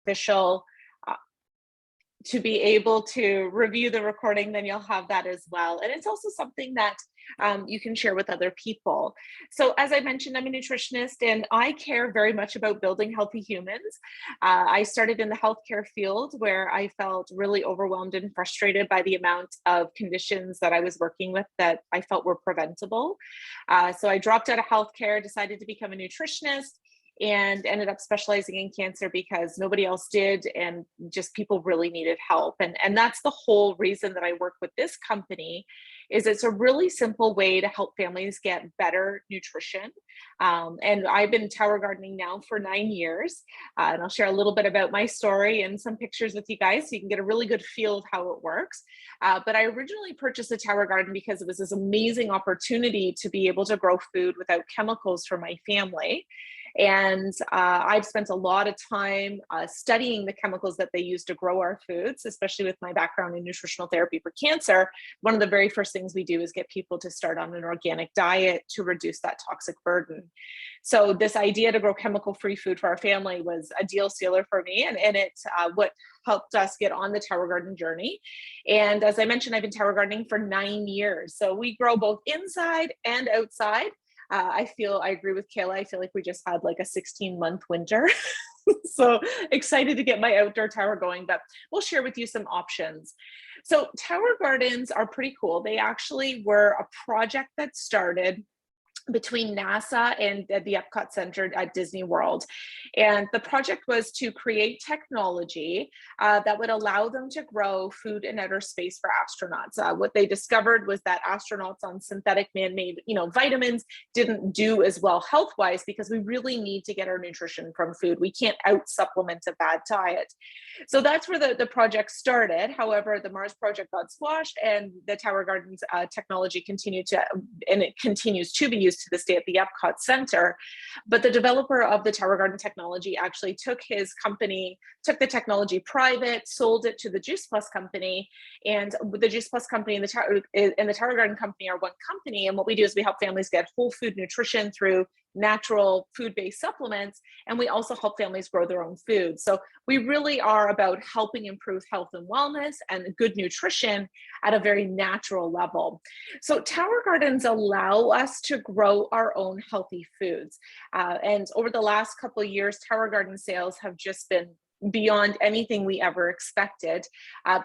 official uh, to be able to review the recording, then you'll have that as well. And it's also something that you can share with other people. So, as I mentioned, I'm a nutritionist and I care very much about building healthy humans. I started in the healthcare field where I felt really overwhelmed and frustrated by the amount of conditions that I was working with that I felt were preventable. So, I dropped out of healthcare, decided to become a nutritionist and ended up specializing in cancer because nobody else did and just people really needed help. And that's the whole reason that I work with this company is it's a really simple way to help families get better nutrition. And I've been tower gardening now for 9 years. And I'll share a little bit about my story and some pictures with you guys so you can get a really good feel of how it works. But I originally purchased a tower garden because it was this amazing opportunity to be able to grow food without chemicals for my family. And I've spent a lot of time studying the chemicals that they use to grow our foods, especially with my background in nutritional therapy for cancer. One of the very first things we do is get people to start on an organic diet to reduce that toxic burden. So this idea to grow chemical-free food for our family was a deal sealer for me, and it's what helped us get on the tower garden journey. And as I mentioned, I've been tower gardening for 9 years. So we grow both inside and outside. I agree with Kayla. I feel like we just had like a 16-month winter. So excited to get my outdoor tower going, but we'll share with you some options. So tower gardens are pretty cool. They actually were a project that started between NASA and the Epcot Center at Disney World. And the project was to create technology that would allow them to grow food in outer space for astronauts. What they discovered was that astronauts on synthetic man-made, vitamins didn't do as well health-wise because we really need to get our nutrition from food. We can't out-supplement a bad diet. So that's where the project started. However, the Mars project got squashed and the Tower Gardens technology continued to, and it continues to be used to this day at the Epcot Center. But the developer of the Tower Garden technology actually took the technology private, sold it to the Juice Plus company. And the Juice Plus company and the Tower Garden company are one company. And what we do is we help families get whole food nutrition through natural food-based supplements, and we also help families grow their own food. So we really are about helping improve health and wellness and good nutrition at a very natural level. So tower gardens allow us to grow our own healthy foods. And over the last couple of years, tower garden sales have just been beyond anything we ever expected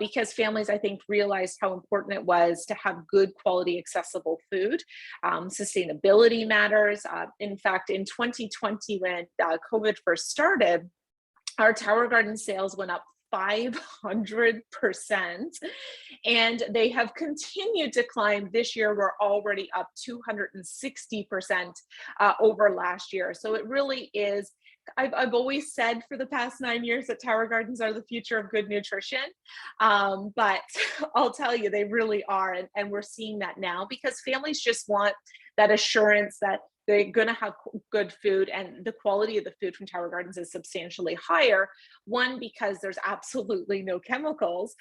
because families, I think, realized how important it was to have good quality, accessible food. Sustainability matters. In fact, in 2020, when COVID first started, our tower garden sales went up 500%, and they have continued to climb. This year, we're already up 260% over last year. So it really is. I've always said for the past 9 years that tower gardens are the future of good nutrition. But I'll tell you, they really are. And we're seeing that now because families just want that assurance that they're going to have good food, and the quality of the food from tower gardens is substantially higher. One, because there's absolutely no chemicals.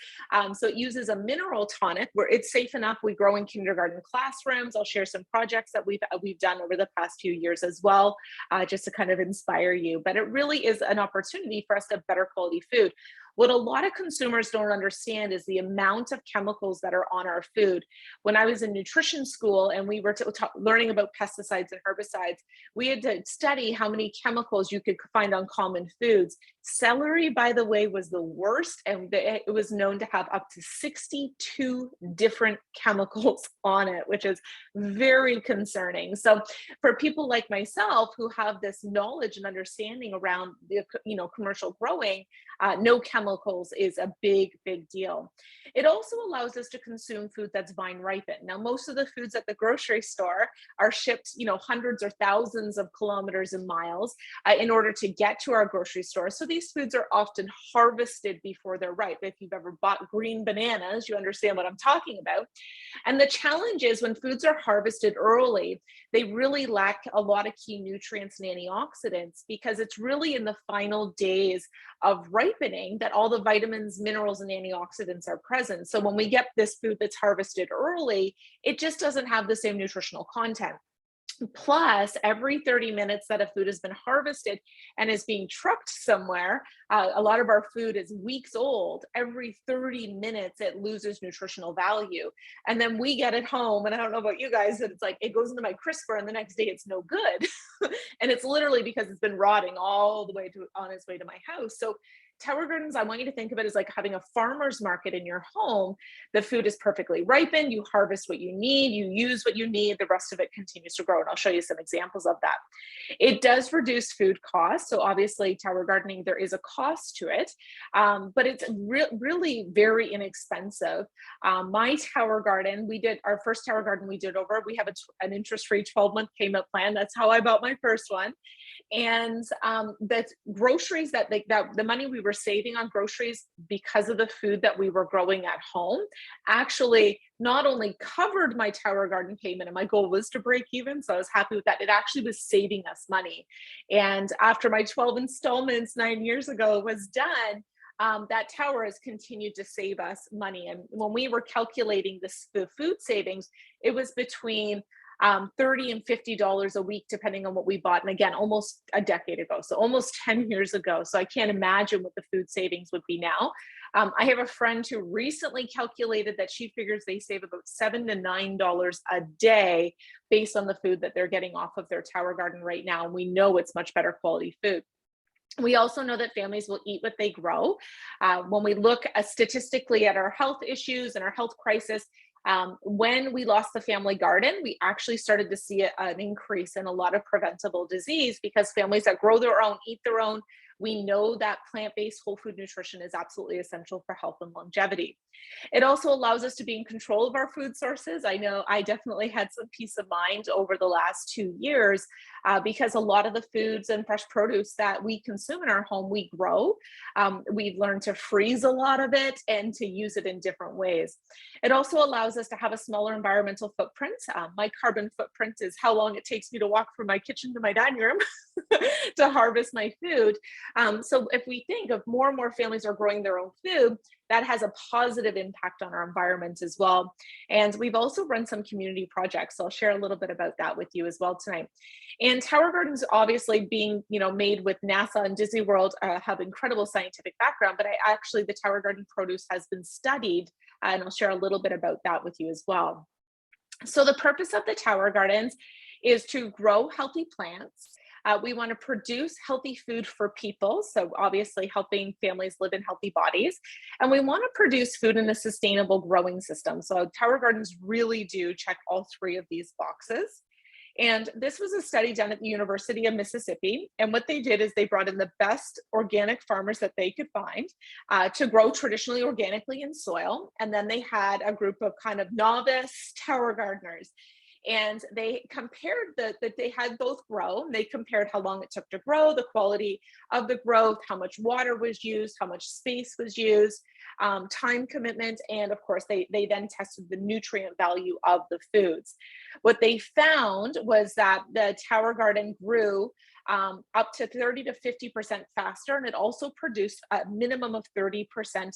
So it uses a mineral tonic where it's safe enough. We grow in kindergarten classrooms. I'll share some projects that we've done over the past few years as well, just to kind of inspire you. But it really is an opportunity for us to have better quality food. What a lot of consumers don't understand is the amount of chemicals that are on our food. When I was in nutrition school and we were learning about pesticides and herbicides, we had to study how many chemicals you could find on common foods. Celery, by the way, was the worst, and it was known to have up to 62 different chemicals on it, which is very concerning. So for people like myself who have this knowledge and understanding around the commercial growing, no chemicals is a big, big deal. It also allows us to consume food that's vine ripened. Now, most of the foods at the grocery store are shipped, hundreds or thousands of kilometers and miles in order to get to our grocery store. So these foods are often harvested before they're ripe. If you've ever bought green bananas, you understand what I'm talking about. And the challenge is when foods are harvested early, they really lack a lot of key nutrients and antioxidants because it's really in the final days of ripening that all the vitamins, minerals, and antioxidants are present. So when we get this food that's harvested early, it just doesn't have the same nutritional content. Plus, every 30 minutes that a food has been harvested and is being trucked somewhere, a lot of our food is weeks old. Every 30 minutes, it loses nutritional value. And then we get it home, and I don't know about you guys, that it's like it goes into my crisper, and the next day it's no good. And it's literally because it's been rotting all the way to on its way to my house. So Tower Gardens, I want you to think of it as like having a farmer's market in your home. The food is perfectly ripened. You harvest what you need, you use what you need, the rest of it continues to grow. And I'll show you some examples of that. It does reduce food costs. So obviously tower gardening, there is a cost to it, but it's really very inexpensive. My tower garden, we did our first tower garden we did over, we have an interest-free 12-month payment plan. That's how I bought my first one. And the groceries that the money we were saving on groceries because of the food that we were growing at home actually not only covered my tower garden payment, and my goal was to break even, so I was happy with that. It actually was saving us money. And after my 12 installments 9 years ago was done, that tower has continued to save us money. And when we were calculating the food savings, it was between $30 and $50 a week, depending on what we bought. And again, almost a decade ago, so almost 10 years ago. So I can't imagine what the food savings would be now. I have a friend who recently calculated that she figures they save about $7 to $9 a day based on the food that they're getting off of their tower garden right now. And we know it's much better quality food. We also know that families will eat what they grow. When we look statistically at our health issues and our health crisis, when we lost the family garden, we actually started to see an increase in a lot of preventable disease because families that grow their own, eat their own, we know that plant-based whole food nutrition is absolutely essential for health and longevity. It also allows us to be in control of our food sources. I know I definitely had some peace of mind over the last 2 years because a lot of the foods and fresh produce that we consume in our home, we grow. We've learned to freeze a lot of it and to use it in different ways. It also allows us to have a smaller environmental footprint. My carbon footprint is how long it takes me to walk from my kitchen to my dining room to harvest my food. So if we think of more and more families are growing their own food, that has a positive impact on our environment as well. And we've also run some community projects. So I'll share a little bit about that with you as well tonight. And tower gardens, obviously being made with NASA and Disney World, have incredible scientific background, but the tower garden produce has been studied, and I'll share a little bit about that with you as well. So the purpose of the tower gardens is to grow healthy plants. We want to produce healthy food for people, so obviously helping families live in healthy bodies. And we want to produce food in a sustainable growing system. So tower gardens really do check all three of these boxes. And this was a study done at the University of Mississippi. And what they did is they brought in the best organic farmers that they could find to grow traditionally organically in soil. And then they had a group of kind of novice tower gardeners. And they compared that they had both grow. They compared how long it took to grow, the quality of the growth, how much water was used, how much space was used, time commitment, and of course, they then tested the nutrient value of the foods. What they found was that the tower garden grew up to 30 to 50% faster, and it also produced a minimum of 30%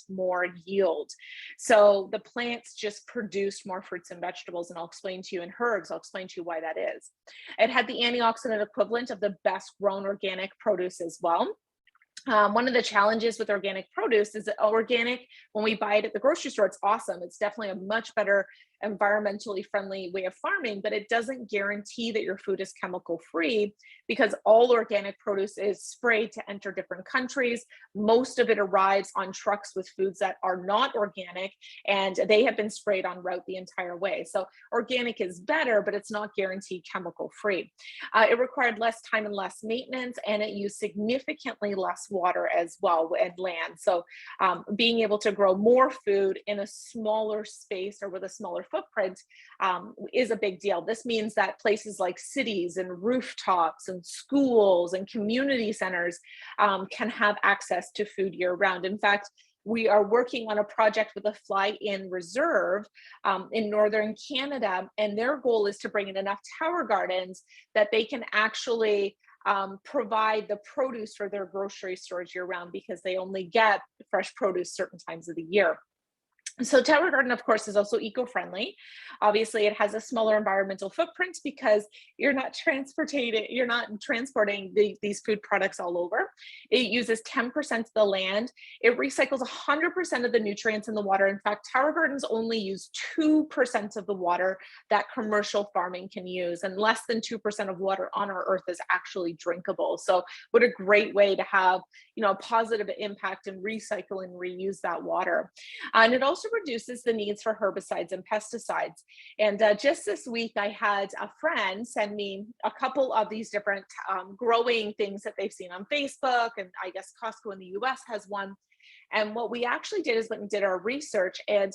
more yield. So the plants just produced more fruits and vegetables, and I'll explain to you, and herbs, I'll explain to you why that is. It had the antioxidant equivalent of the best grown organic produce as well. One of the challenges with organic produce is that organic, when we buy it at the grocery store, it's awesome. It's definitely a much better environmentally friendly way of farming, but it doesn't guarantee that your food is chemical free because all organic produce is sprayed to enter different countries. Most of it arrives on trucks with foods that are not organic, and they have been sprayed en route the entire way. So organic is better, but it's not guaranteed chemical free. It required less time and less maintenance, and it used significantly less water as well and land. So being able to grow more food in a smaller space or with a smaller footprint is a big deal. This means that places like cities and rooftops and schools and community centers can have access to food year round. In fact, we are working on a project with a fly-in reserve in northern Canada, and their goal is to bring in enough tower gardens that they can actually provide the produce for their grocery stores year round because they only get fresh produce certain times of the year. So Tower Garden, of course, is also eco-friendly. Obviously, it has a smaller environmental footprint because you're not transporting these food products all over. It uses 10% of the land. It recycles 100% of the nutrients in the water. In fact, Tower Gardens only use 2% of the water that commercial farming can use, and less than 2% of water on our earth is actually drinkable. So what a great way to have, a positive impact and recycle and reuse that water. And it also reduces the needs for herbicides and pesticides. And just this week, I had a friend send me a couple of these different growing things that they've seen on Facebook. And I guess Costco in the US has one. And what we actually did is went and did our research. And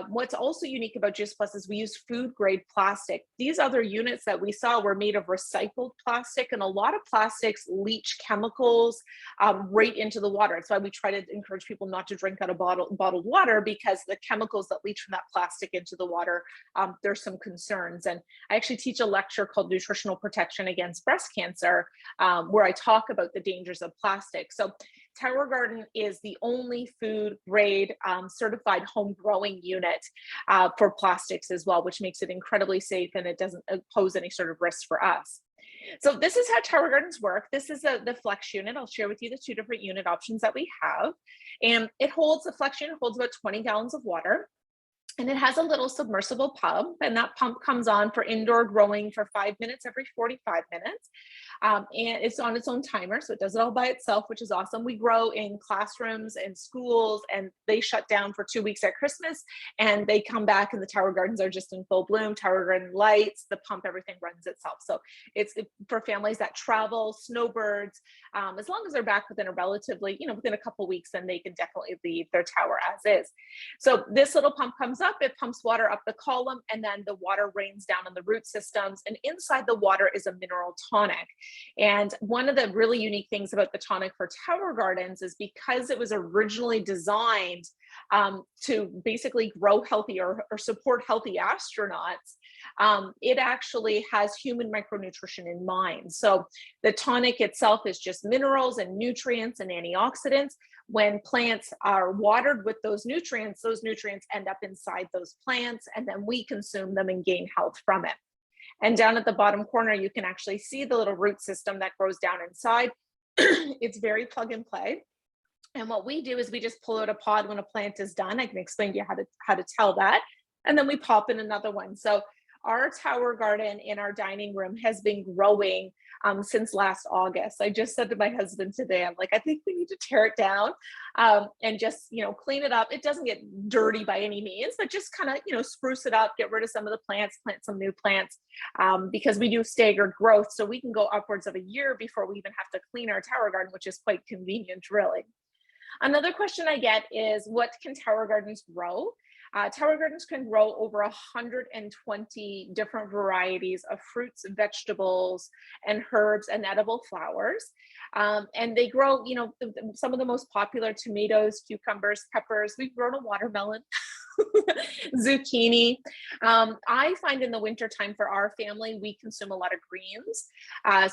what's also unique about Juice Plus is we use food grade plastic. These other units that we saw were made of recycled plastic, and a lot of plastics leach chemicals right into the water. That's why we try to encourage people not to drink out of bottled water, because the chemicals that leach from that plastic into the water, there's some concerns. And I actually teach a lecture called Nutritional Protection Against Breast Cancer, where I talk about the dangers of plastic. So Tower Garden is the only food grade certified home growing unit for plastics as well, which makes it incredibly safe, and it doesn't pose any sort of risk for us. So this is how Tower Gardens work. This is the Flex unit. I'll share with you the two different unit options that we have. And the Flex unit holds about 20 gallons of water. And it has a little submersible pump, and that pump comes on for indoor growing for 5 minutes every 45 minutes. And it's on its own timer, so it does it all by itself, which is awesome. We grow in classrooms and schools, and they shut down for 2 weeks at Christmas, and they come back, and the Tower Gardens are just in full bloom. Tower Garden lights, the pump, everything runs itself. So it's for families that travel, snowbirds, as long as they're back within a relatively, within a couple weeks, then they can definitely leave their tower as is. So this little pump comes up, it pumps water up the column, and then the water rains down on the root systems. And inside the water is a mineral tonic. And one of the really unique things about the tonic for Tower Gardens is because it was originally designed to basically grow healthy or support healthy astronauts, it actually has human micronutrition in mind. So the tonic itself is just minerals and nutrients and antioxidants. When plants are watered with those nutrients end up inside those plants, and then we consume them and gain health from it. And down at the bottom corner, you can actually see the little root system that grows down inside. It's very plug and play. And what we do is we just pull out a pod when a plant is done. I can explain to you how to tell that. And then we pop in another one. So our Tower Garden in our dining room has been growing since last August. I just said to my husband today, I'm like, I think we need to tear it down and just, clean it up. It doesn't get dirty by any means, but just kind of, spruce it up, get rid of some of the plants, plant some new plants, because we do staggered growth. So we can go upwards of a year before we even have to clean our Tower Garden, which is quite convenient, really. Another question I get is, what can Tower Gardens grow? Tower Gardens can grow over 120 different varieties of fruits, vegetables, and herbs and edible flowers. And they grow, some of the most popular tomatoes, cucumbers, peppers. We've grown a watermelon. Zucchini. I find in the winter time for our family, we consume a lot of greens.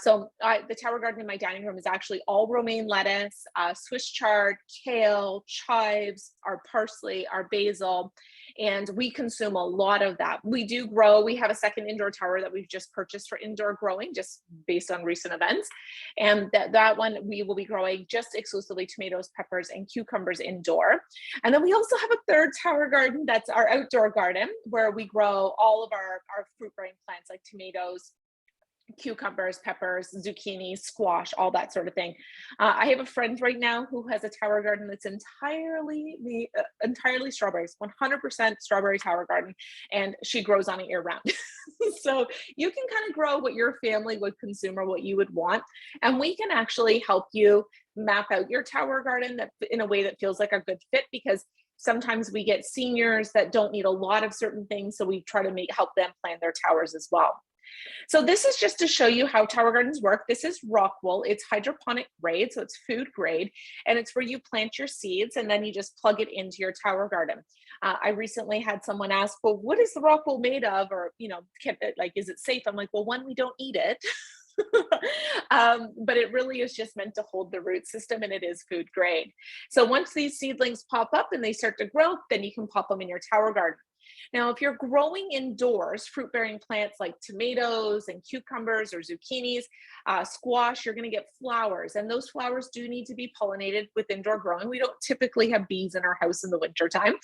So the Tower Garden in my dining room is actually all romaine lettuce, Swiss chard, kale, chives, our parsley, our basil, and we consume a lot of that. We do grow. We have a second indoor tower that we've just purchased for indoor growing, just based on recent events. And that one, we will be growing just exclusively tomatoes, peppers, and cucumbers indoor. And then we also have a third Tower Garden that's our outdoor garden, where we grow all of our fruit bearing plants like tomatoes, cucumbers, peppers, zucchini, squash, all that sort of thing. I have a friend right now who has a Tower Garden that's entirely strawberries, 100% strawberry Tower Garden, and she grows on it year round. So you can kind of grow what your family would consume or what you would want, and we can actually help you map out your Tower Garden in a way that feels like a good fit, because sometimes we get seniors that don't need a lot of certain things, so we try to help them plan their towers as well. So this is just to show you how Tower Gardens work. This is rock wool. It's hydroponic grade, so it's food grade, and it's where you plant your seeds and then you just plug it into your Tower Garden. I recently had someone ask, well, what is the rock wool made of? Or, is it safe? I'm like, well, one, we don't eat it. But it really is just meant to hold the root system, and it is food grade. So once these seedlings pop up and they start to grow, then you can pop them in your tower garden. Now, if you're growing indoors, fruit-bearing plants like tomatoes and cucumbers or zucchinis, squash, you're going to get flowers. And those flowers do need to be pollinated with indoor growing. We don't typically have bees in our house in the wintertime.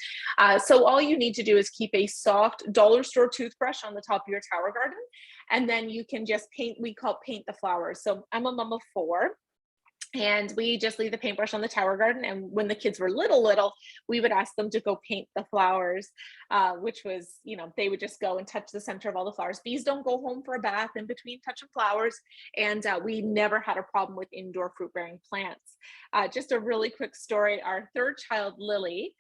So all you need to do is keep a soft dollar store toothbrush on the top of your tower garden. And then you can just paint, we call paint the flowers. So I'm a mom of 4. And we just leave the paintbrush on the tower garden. And when the kids were little, we would ask them to go paint the flowers, which was, they would just go and touch the center of all the flowers. Bees don't go home for a bath in between touching flowers. And we never had a problem with indoor fruit bearing plants. Just a really quick story. Our 3rd child, Lily,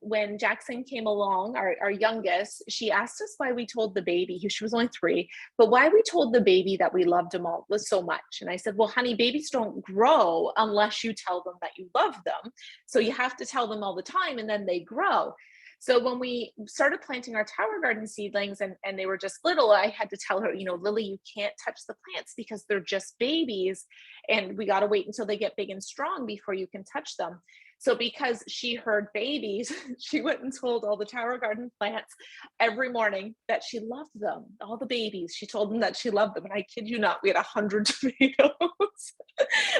when Jackson came along, our youngest, she asked us why we told the baby, she was only 3, but why we told the baby that we loved him all was so much. And I said, well, honey, babies don't grow unless you tell them that you love them. So you have to tell them all the time, and then they grow. So when we started planting our tower garden seedlings and they were just little, I had to tell her, Lily, you can't touch the plants because they're just babies, and we got to wait until they get big and strong before you can touch them. So because she heard babies, she went and told all the tower garden plants every morning that she loved them, all the babies. She told them that she loved them. And I kid you not, we had 100 tomatoes.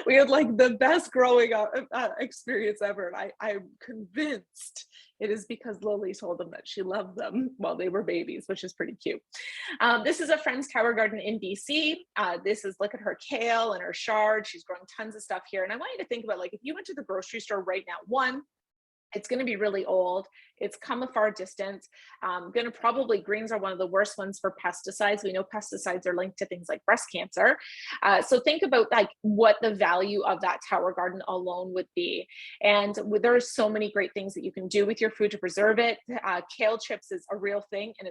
We had like the best growing up experience ever. And I'm convinced it is because Lily told them that she loved them while they were babies, which is pretty cute. This is a friend's tower garden in BC. This is, look at her kale and her chard. She's growing tons of stuff here. And I want you to think about, like, if you went to the grocery store right now, one, it's going to be really old. It's come a far distance. Greens are one of the worst ones for pesticides. We know pesticides are linked to things like breast cancer. So think about like what the value of that tower garden alone would be. And there are so many great things that you can do with your food to preserve it. Kale chips is a real thing, and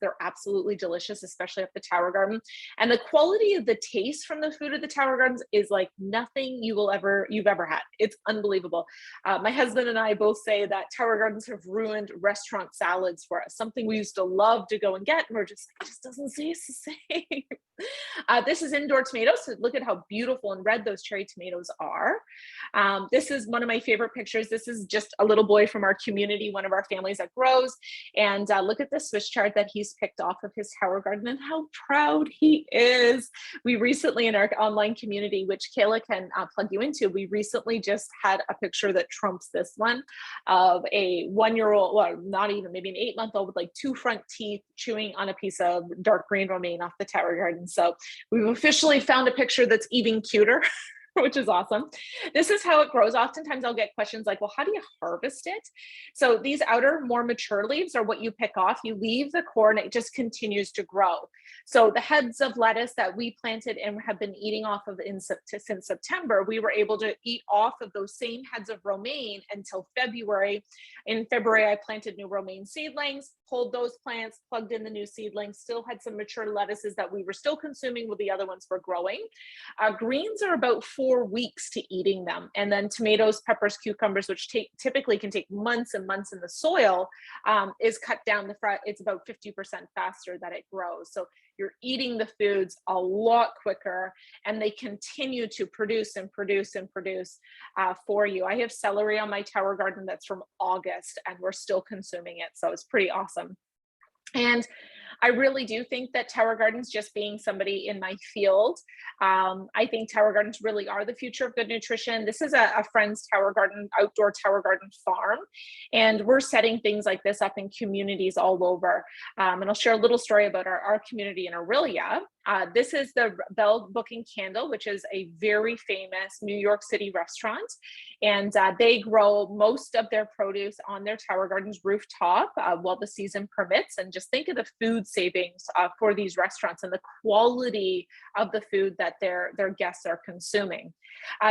they're absolutely delicious, especially at the tower garden. And the quality of the taste from the food at the tower gardens is like nothing you've ever had. It's unbelievable. My husband and I both say that tower gardens have ruined restaurant salads for us. Something we used to love to go and get, and it just doesn't taste the same. This is indoor tomatoes. So look at how beautiful and red those cherry tomatoes are. This is one of my favorite pictures. This is just a little boy from our community, one of our families that grows. And look at the Swiss chard that he's picked off of his tower garden and how proud he is. We recently, in our online community, which Kayla can plug you into, we recently just had a picture that trumps this one of a 1-year-old, well, not even, maybe an 8-month-old with like 2 front teeth chewing on a piece of dark green romaine off the tower garden. So we've officially found a picture that's even cuter, which is awesome. This is how it grows. Oftentimes I'll get questions like, well, how do you harvest it? So these outer, more mature leaves are what you pick off. You leave the core and it just continues to grow. So the heads of lettuce that we planted and have been eating off of since September, we were able to eat off of those same heads of romaine until February. In February, I planted new romaine seedlings, pulled those plants, plugged in the new seedlings, still had some mature lettuces that we were still consuming while the other ones were growing. Greens are about 4 weeks to eating them. And then tomatoes, peppers, cucumbers, which typically can take months and months in the soil, is cut down it's about 50% faster that it grows. So you're eating the foods a lot quicker, and they continue to produce and produce and produce for you. I have celery on my tower garden that's from August, and we're still consuming it. So it's pretty awesome. And I really do think that tower gardens, just being somebody in my field, I think tower gardens really are the future of good nutrition. This is a friend's tower garden, outdoor tower garden farm, and we're setting things like this up in communities all over. And I'll share a little story about our community in Aurelia. This is the Bell Book and Candle, which is a very famous New York City restaurant. And they grow most of their produce on their tower garden's rooftop while the season permits. And just think of the food savings for these restaurants and the quality of the food that their guests are consuming.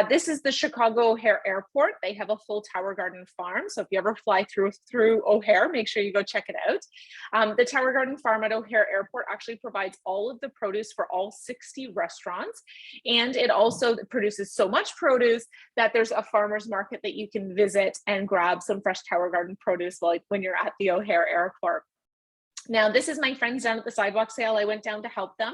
This is the Chicago O'Hare Airport. They have a full tower garden farm. So if you ever fly through O'Hare, make sure you go check it out. The tower garden farm at O'Hare Airport actually provides all of the produce for all 60 restaurants. And it also produces so much produce that there's a farmer's market that you can visit and grab some fresh tower garden produce like when you're at the O'Hare Airport. Now, this is my friends down at the sidewalk sale. I went down to help them.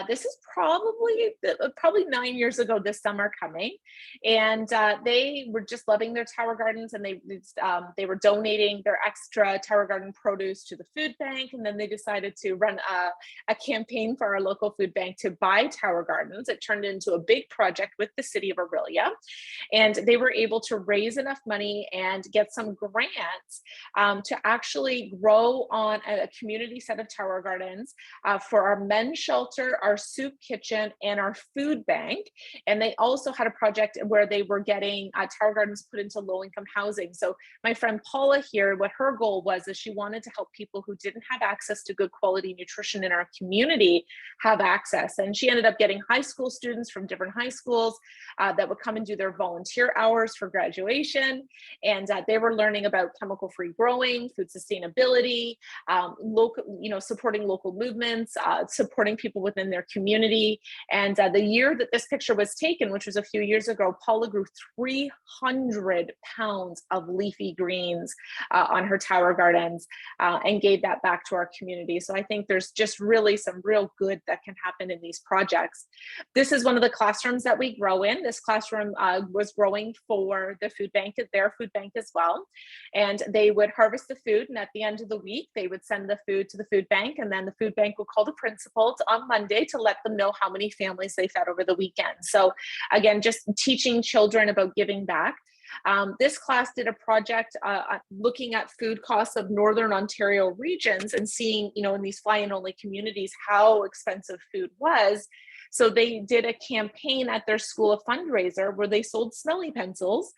This is probably 9 years ago this summer coming, and they were just loving their tower gardens, and they were donating their extra tower garden produce to the food bank, and then they decided to run a campaign for our local food bank to buy tower gardens. It turned into a big project with the city of Orillia, and they were able to raise enough money and get some grants to actually grow on a community set of tower gardens for our men's shelter, our soup kitchen, and our food bank. And they also had a project where they were getting tower gardens put into low-income housing. So my friend Paula here, what her goal was is she wanted to help people who didn't have access to good quality nutrition in our community have access. And she ended up getting high school students from different high schools that would come and do their volunteer hours for graduation. And they were learning about chemical-free growing, food sustainability, supporting local movements, supporting people within their community. And the year that this picture was taken, which was a few years ago, Paula grew 300 pounds of leafy greens on her tower gardens and gave that back to our community. So I think there's just really some real good that can happen in these projects. This is one of the classrooms that we grow in. This classroom was growing for the food bank, their food bank as well. And they would harvest the food, and at the end of the week, they would send the food to the food bank, and then the food bank would call the principals on Monday to let them know how many families they fed over the weekend. So again, just teaching children about giving back. This class did a project looking at food costs of Northern Ontario regions and seeing, in these fly-in only communities, how expensive food was. So they did a campaign at their school, a fundraiser, where they sold smelly pencils,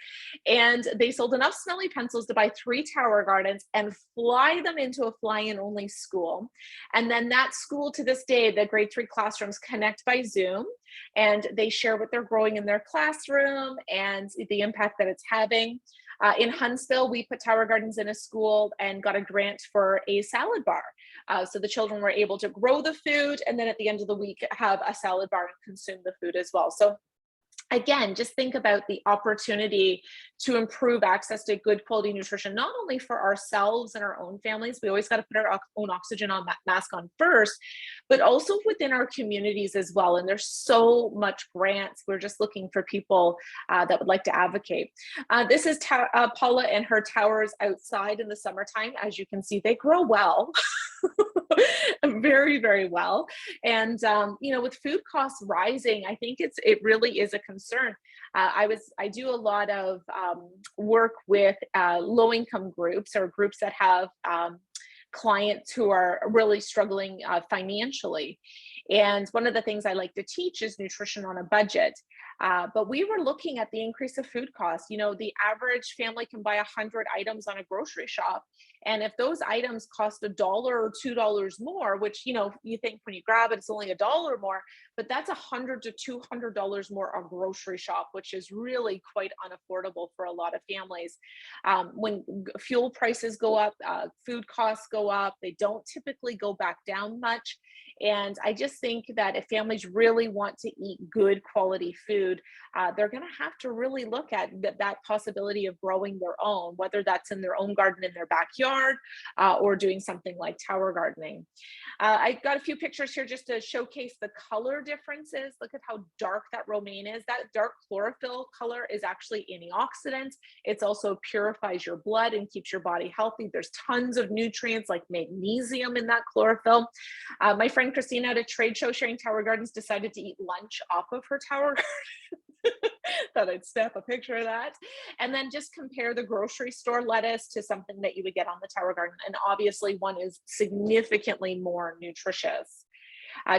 and they sold enough smelly pencils to buy 3 tower gardens and fly them into a fly-in only school. And then that school, to this day, the grade 3 classrooms connect by Zoom, and they share what they're growing in their classroom and the impact that it's having. In Huntsville, we put tower gardens in a school and got a grant for a salad bar. So the children were able to grow the food, and then at the end of the week have a salad bar and consume the food as well. So again, just think about the opportunity to improve access to good quality nutrition, not only for ourselves and our own families. We always got to put our own oxygen mask on first, but also within our communities as well. And there's so much grants. We're just looking for people that would like to advocate. This is Paula and her towers outside in the summertime. As you can see, they grow well. Very, very well. And with food costs rising, I think it really is a concern. I do a lot of work with low-income groups or groups that have clients who are really struggling financially. And one of the things I like to teach is nutrition on a budget. But we were looking at the increase of food costs. The average family can buy 100 items on a grocery shop. And if those items cost $1 or $2 more, which, you think when you grab it, it's only $1 more, but that's $100 to $200 more a grocery shop, which is really quite unaffordable for a lot of families. When fuel prices go up, food costs go up, they don't typically go back down much. And I just think that if families really want to eat good quality food, they're going to have to really look at that possibility of growing their own, whether that's in their own garden in their backyard or doing something like tower gardening. I got a few pictures here just to showcase the color differences. Look at how dark that romaine is. That dark chlorophyll color is actually antioxidant. It also purifies your blood and keeps your body healthy. There's tons of nutrients like magnesium in that chlorophyll. My friend Christina at a trade show sharing tower gardens decided to eat lunch off of her tower garden. Thought I'd snap a picture of that. And then just compare the grocery store lettuce to something that you would get on the tower garden. And obviously one is significantly more nutritious.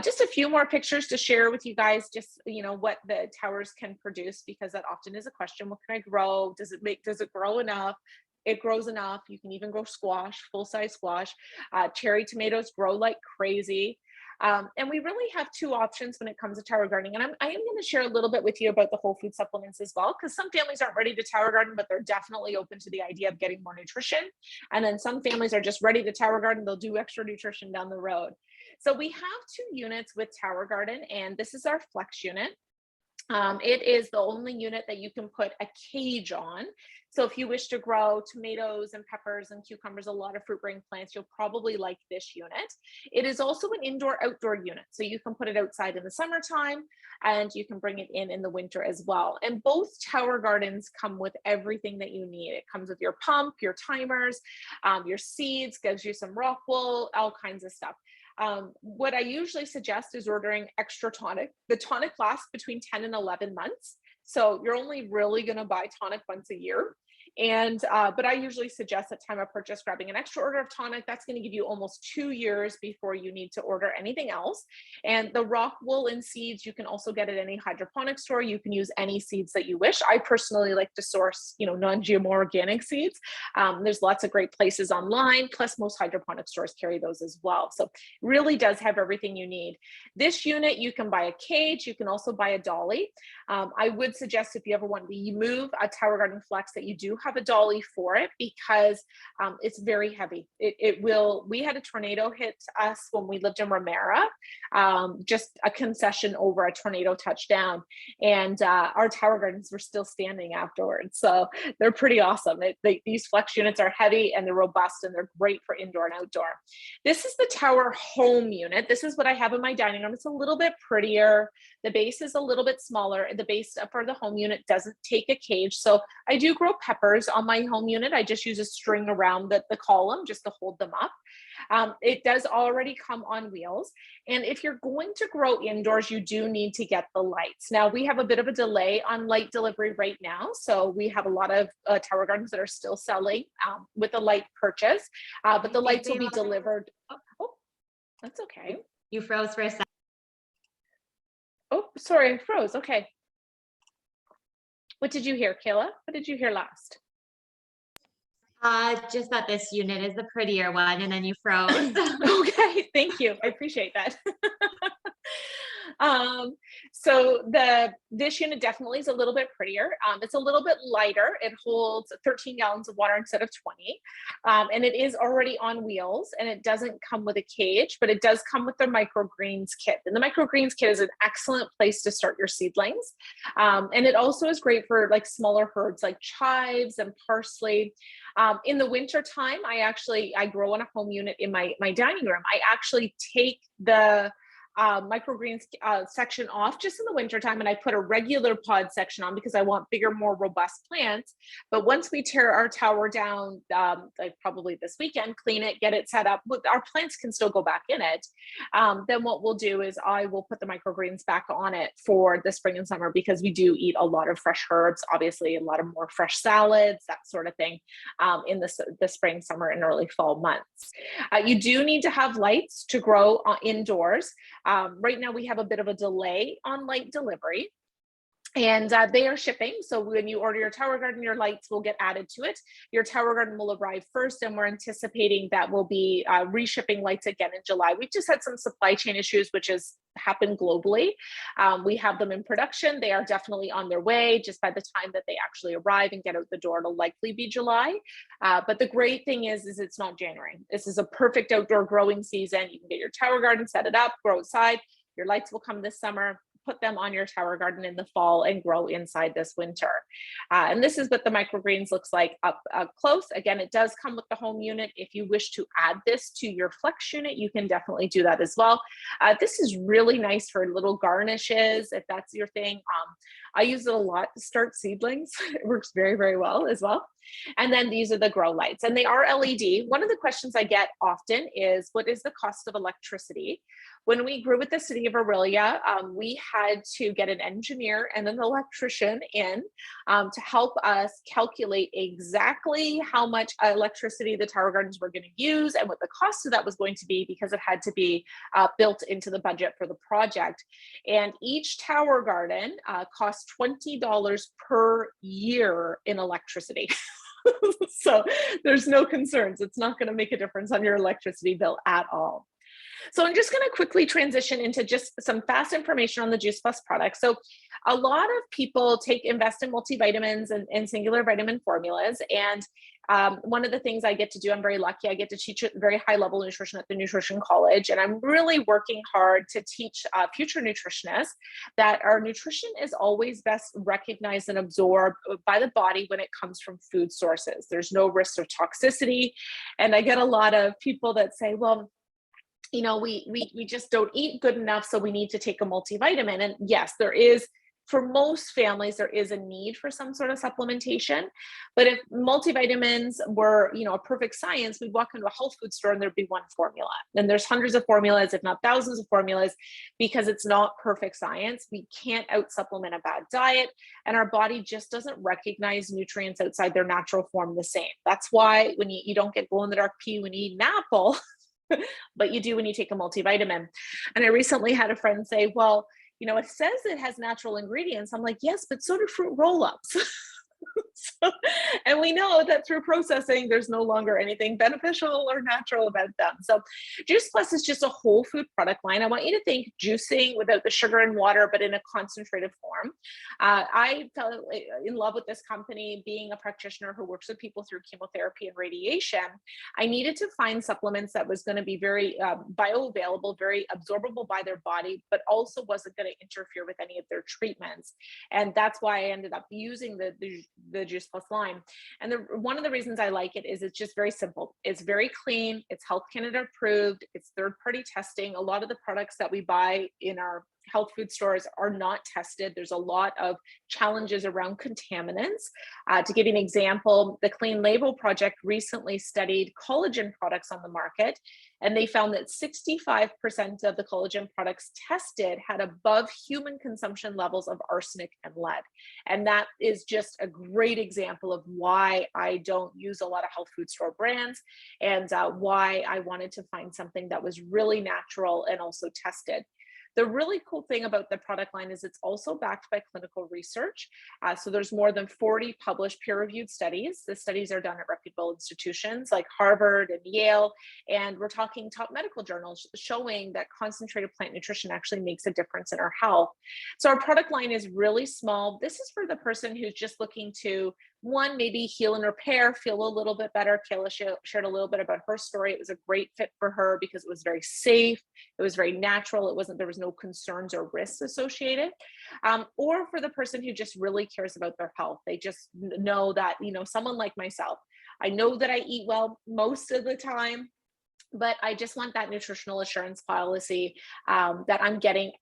Just a few more pictures to share with you guys, just, what the towers can produce, because that often is a question. What can I grow? Does it grow enough? It grows enough. You can even grow squash, full-size squash. Cherry tomatoes grow like crazy. And we really have 2 options when it comes to tower gardening. And I am going to share a little bit with you about the whole food supplements as well, because some families aren't ready to tower garden, but they're definitely open to the idea of getting more nutrition. And then some families are just ready to tower garden. They'll do extra nutrition down the road. So we have 2 units with tower garden, and this is our flex unit. It is the only unit that you can put a cage on. So if you wish to grow tomatoes and peppers and cucumbers, a lot of fruit bearing plants, you'll probably like this unit. It is also an indoor outdoor unit. So you can put it outside in the summertime and you can bring it in the winter as well. And both tower gardens come with everything that you need. It comes with your pump, your timers, your seeds, gives you some rock wool, all kinds of stuff. What I usually suggest is ordering extra tonic. The tonic lasts between 10 and 11 months. So you're only really going to buy tonic once a year. And but I usually suggest at time of purchase grabbing an extra order of tonic. That's going to give you almost 2 years before you need to order anything else. And the rock wool and seeds you can also get at any hydroponic store. You can use any seeds that you wish. I personally like to source, non-GMO organic seeds. There's lots of great places online, plus most hydroponic stores carry those as well. So it really does have everything you need. This unit, you can buy a cage. You can also buy a dolly. I would suggest if you ever want to move a Tower Garden Flex that you do have a dolly for it, because it's very heavy. We had a tornado hit us when we lived in Ramera, just a concession over a tornado touchdown, and our Tower Gardens were still standing afterwards. So they're pretty awesome. These Flex units are heavy and they're robust and they're great for indoor and outdoor. This is the Tower Home unit. This is what I have in my dining room. It's a little bit prettier. The base is a little bit smaller. The base for the home unit doesn't take a cage. So I do grow peppers on my home unit. I just use a string around the column just to hold them up. It does already come on wheels. And if you're going to grow indoors, you do need to get the lights. Now we have a bit of a delay on light delivery right now. So we have a lot of Tower Gardens that are still selling with a light purchase, but the lights will be delivered. Oh, that's okay. You froze for a second. Oh, sorry, I froze. Okay. What did you hear, Kayla? What did you hear last? Just that this unit is the prettier one, and then you froze. Okay, thank you. I appreciate that. So this unit definitely is a little bit prettier. It's a little bit lighter. It holds 13 gallons of water instead of 20. And it is already on wheels, and it doesn't come with a cage, but it does come with the microgreens kit. And the microgreens kit is an excellent place to start your seedlings. And it also is great for like smaller herbs like chives and parsley. In the winter time, I grow in a home unit in my dining room. I actually take the microgreens section off just in the wintertime, and I put a regular pod section on because I want bigger, more robust plants. But once we tear our tower down, like probably this weekend, clean it, get it set up, our plants can still go back in it. Then what we'll do is I will put the microgreens back on it for the spring and summer, because we do eat a lot of fresh herbs, obviously a lot of more fresh salads, that sort of thing, in the spring, summer, and early fall months. You do need to have lights to grow indoors. Right now we have a bit of a delay on light delivery, and they are shipping. So when you order your Tower Garden, your lights will get added to it. Your Tower Garden will arrive first, and we're anticipating that we'll be reshipping lights again in July. We've just had some supply chain issues, which has happened globally. We have them in production. They are definitely on their way. Just by the time that they actually arrive and get out the door, it'll likely be July. But the great thing is it's not January. This is a perfect outdoor growing season. You can get your Tower Garden, set it up, grow outside. Your lights will come this summer. Put them on your Tower Garden in the fall and grow inside this winter. And this is what the microgreens looks like up close. Again, it does come with the home unit. If you wish to add this to your Flex unit, you can definitely do that as well. This is really nice for little garnishes, if that's your thing. I use it a lot to start seedlings. It works very, very well as well. And then these are the grow lights, and they are LED. One of the questions I get often is, what is the cost of electricity? When we grew with the city of Aurelia, we had to get an engineer and an electrician in to help us calculate exactly how much electricity the Tower Gardens were going to use and what the cost of that was going to be, because it had to be built into the budget for the project. And each Tower Garden costs $20 per year in electricity. So there's no concerns. It's not going to make a difference on your electricity bill at all. So I'm just going to quickly transition into just some fast information on the Juice Plus product. So a lot of people invest in multivitamins and singular vitamin formulas. And one of the things I get to do, I'm very lucky, I get to teach very high level nutrition at the Nutrition College. And I'm really working hard to teach future nutritionists that our nutrition is always best recognized and absorbed by the body when it comes from food sources. There's no risk of toxicity. And I get a lot of people that say, well, we just don't eat good enough, so we need to take a multivitamin. And yes, there is, for most families, there is a need for some sort of supplementation. But if multivitamins were, a perfect science, we'd walk into a health food store and there'd be one formula. And there's hundreds of formulas, if not thousands of formulas, because it's not perfect science. We can't out supplement a bad diet, and our body just doesn't recognize nutrients outside their natural form the same. That's why when you don't get glow in the dark pee when you eat an apple, but you do when you take a multivitamin. And I recently had a friend say, well, it says it has natural ingredients. I'm like, yes, but so do fruit roll-ups. And we know that through processing, there's no longer anything beneficial or natural about them. So Juice Plus is just a whole food product line. I want you to think juicing without the sugar and water, but in a concentrated form. I fell in love with this company. Being a practitioner who works with people through chemotherapy and radiation, I needed to find supplements that was going to be very bioavailable, very absorbable by their body, but also wasn't going to interfere with any of their treatments. And that's why I ended up using the Juice Plus line. And one of the reasons I like it is it's just very simple. It's very clean. It's Health Canada approved. It's third-party testing. A lot of the products that we buy in our health food stores are not tested. There's a lot of challenges around contaminants. To give you an example, the Clean Label Project recently studied collagen products on the market, and they found that 65% of the collagen products tested had above human consumption levels of arsenic and lead. And that is just a great example of why I don't use a lot of health food store brands, and why I wanted to find something that was really natural and also tested. The really cool thing about the product line is it's also backed by clinical research. So there's more than 40 published peer-reviewed studies. The studies are done at reputable institutions like Harvard and Yale. And we're talking top medical journals showing that concentrated plant nutrition actually makes a difference in our health. So our product line is really small. This is for the person who's just looking to, one, maybe heal and repair, feel a little bit better. Kayla shared a little bit about her story. It was a great fit for her because it was very safe. It was very natural. There was no concerns or risks associated. Or for the person who just really cares about their health. They just know that, someone like myself, I know that I eat well most of the time, but I just want that nutritional assurance policy that I'm getting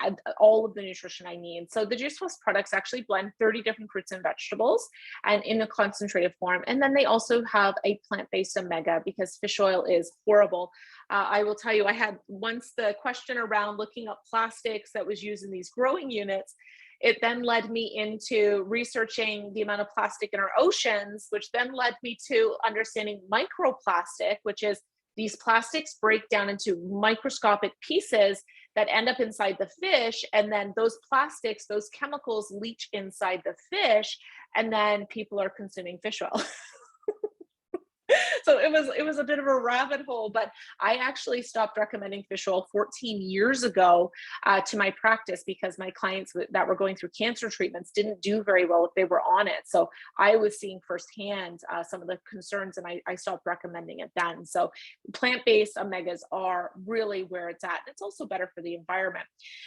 all of the nutrition I need. So the Juice Plus products actually blend 30 different fruits and vegetables and in a concentrated form. And then they also have a plant-based omega because fish oil is horrible. I will tell you, I had once the question around looking up plastics that was used in these growing units. It then led me into researching the amount of plastic in our oceans, which then led me to understanding microplastic, which is these plastics break down into microscopic pieces that end up inside the fish. And then those plastics, those chemicals leach inside the fish. And then people are consuming fish oil. So it was a bit of a rabbit hole, but I actually stopped recommending fish oil 14 years ago to my practice because my clients that were going through cancer treatments didn't do very well if they were on it. So I was seeing firsthand some of the concerns, and I stopped recommending it then. So plant-based omegas are really where it's at. It's also better for the environment.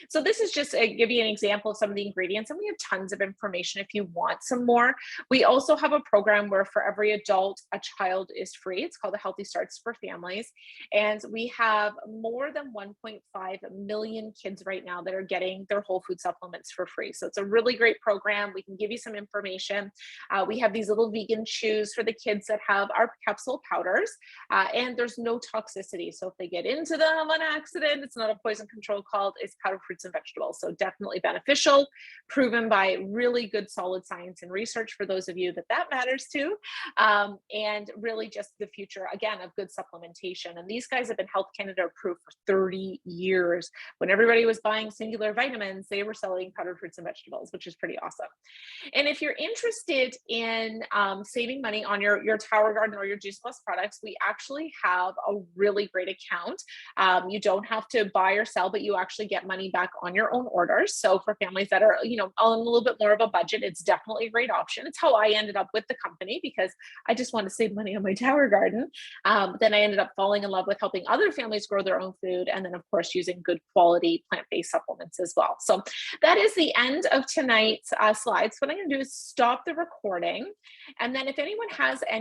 So this is just give you an example of some of the ingredients, and we have tons of information if you want some more. We also have a program where for every adult, a child is free. It's called the Healthy Starts for Families. And we have more than 1.5 million kids right now that are getting their whole food supplements for free. So it's a really great program. We can give you some information. We have these little vegan chews for the kids that have our capsule powders, and there's no toxicity. So if they get into them on accident, it's not a poison control called, it's powdered fruits and vegetables. So definitely beneficial, proven by really good solid science and research for those of you that matters to. And really just the future, again, of good supplementation. And these guys have been Health Canada approved for 30 years. When everybody was buying singular vitamins, they were selling powdered fruits and vegetables, which is pretty awesome. And if you're interested in saving money on your Tower Garden or your Juice Plus products, we actually have a really great account. You don't have to buy or sell, but you actually get money back on your own orders. So for families that are, on a little bit more of a budget, it's definitely a great option. It's how I ended up with the company, because I just want to save money on my Tower Garden. Then I ended up falling in love with helping other families grow their own food. And then of course, using good quality plant-based supplements as well. So that is the end of tonight's slides. What I'm going to do is stop the recording. And then if anyone has any